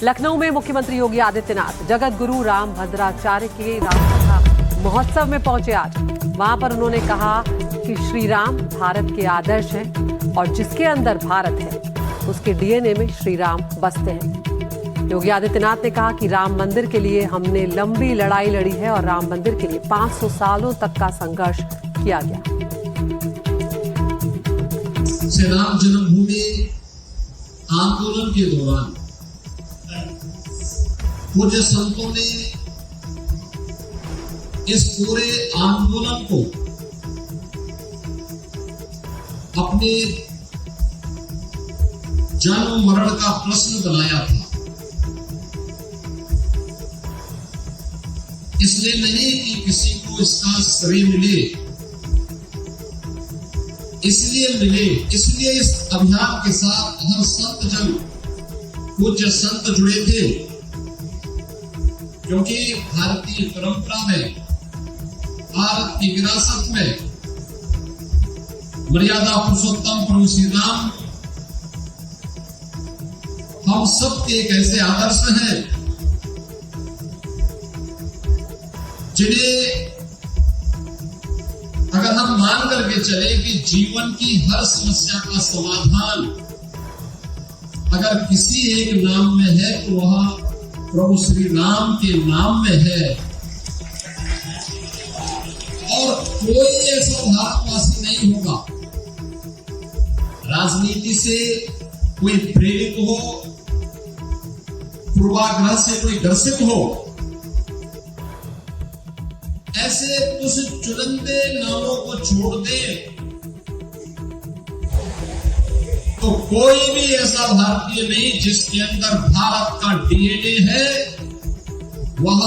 लखनऊ में मुख्यमंत्री योगी आदित्यनाथ जगत गुरु रामभद्राचार्य के रामकथा महोत्सव में पहुंचे आज। वहां पर उन्होंने कहा कि श्री राम भारत के आदर्श हैं और जिसके अंदर भारत है उसके डीएनए में श्री राम बसते हैं। योगी आदित्यनाथ ने कहा कि राम मंदिर के लिए हमने लंबी लड़ाई लड़ी है और राम मंदिर के लिए 500 सालों तक का संघर्ष किया गया। श्री राम जन्मभूमि आंदोलन के दौरान पूज्य संतों ने इस पूरे आंदोलन को अपने जन्म मरण का प्रश्न बनाया था। इसलिए नहीं कि किसी को इसका श्रेय मिले, इसलिए इस अभियान के साथ हर संत जन पूज्य संत जुड़े थे, क्योंकि भारतीय परंपरा में, भारत की विरासत में मर्यादा पुरुषोत्तम प्रभु श्री राम हम सबके एक ऐसे आदर्श हैं जिन्हें अगर हम मान करके चले कि जीवन की हर समस्या का समाधान अगर किसी एक नाम में है तो वह प्रभु श्री राम के नाम में है। और कोई ऐसा भारतवासी नहीं होगा, राजनीति से कोई प्रेरित हो, पूर्वाग्रह से कोई ग्रसित हो, ऐसे कुछ चुनिंदे नामों को छोड़ दे तो कोई भी ऐसा भारतीय नहीं जिसके अंदर भारत का डीएनए है, वह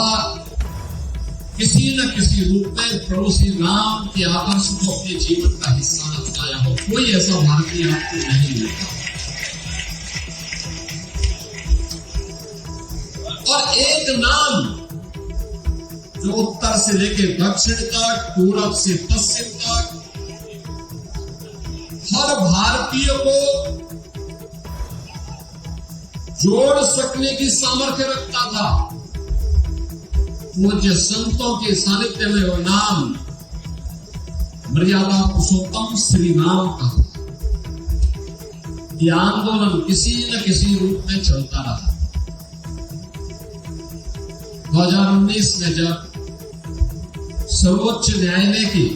किसी न किसी रूप में प्रभु श्री राम के आदर्श को अपने जीवन का हिस्सा बनाया हो। कोई ऐसा भारतीय आपको नहीं मिलता। और एक नाम जो उत्तर से लेकर दक्षिण तक, पूरब से पश्चिम तक हर भारतीय को जोड़ सकने की सामर्थ्य रखता था। पूज्य संतों के सानिध्य में वो नाम मर्यादा पुरुषोत्तम श्री राम का यह आंदोलन किसी न किसी रूप में चलता रहा। 2019 में जब सर्वोच्च न्यायालय की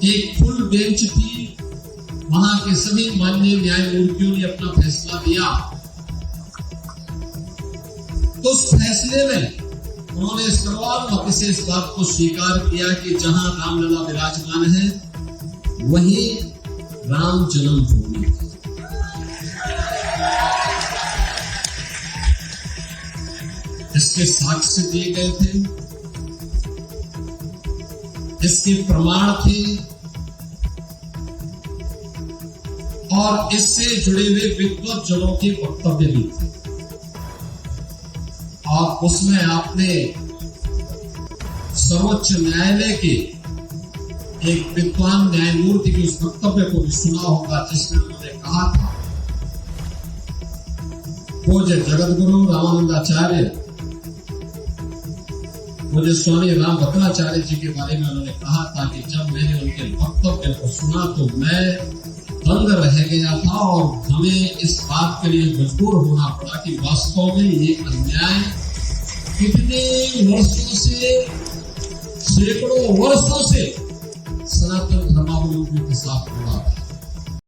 एक फुल बेंच थी, वहां के सभी माननीय न्यायमूर्तियों ने अपना फैसला दिया, तो उस फैसले में उन्होंने सर्वानुमति से इस बात को स्वीकार किया कि जहां रामलला विराजमान है वहीं राम जन्मभूमि है। इसके साक्ष्य दिए गए थे, इसके प्रमाण थे और इससे जुड़े हुए विद्वत जनों के वक्तव्य भी थे। और उसमें आपने सर्वोच्च न्यायालय के एक विद्वान न्यायमूर्ति के उस वक्तव्य को भी सुना होगा, जिसमें उन्होंने कहा था, पूज्य जगतगुरु रामानंदाचार्य, मुझे स्वामी रामभद्राचार्य जी के बारे में उन्होंने कहा था कि जब मैंने उनके वक्तव्य को सुना तो मैं दंग रह गया था और हमें इस बात के लिए मजबूर होना पड़ा कि वास्तव में ये अन्याय कितने वर्षों से, सैकड़ों वर्षों से सनातन धर्मावलंबियों के साथ हुआ था।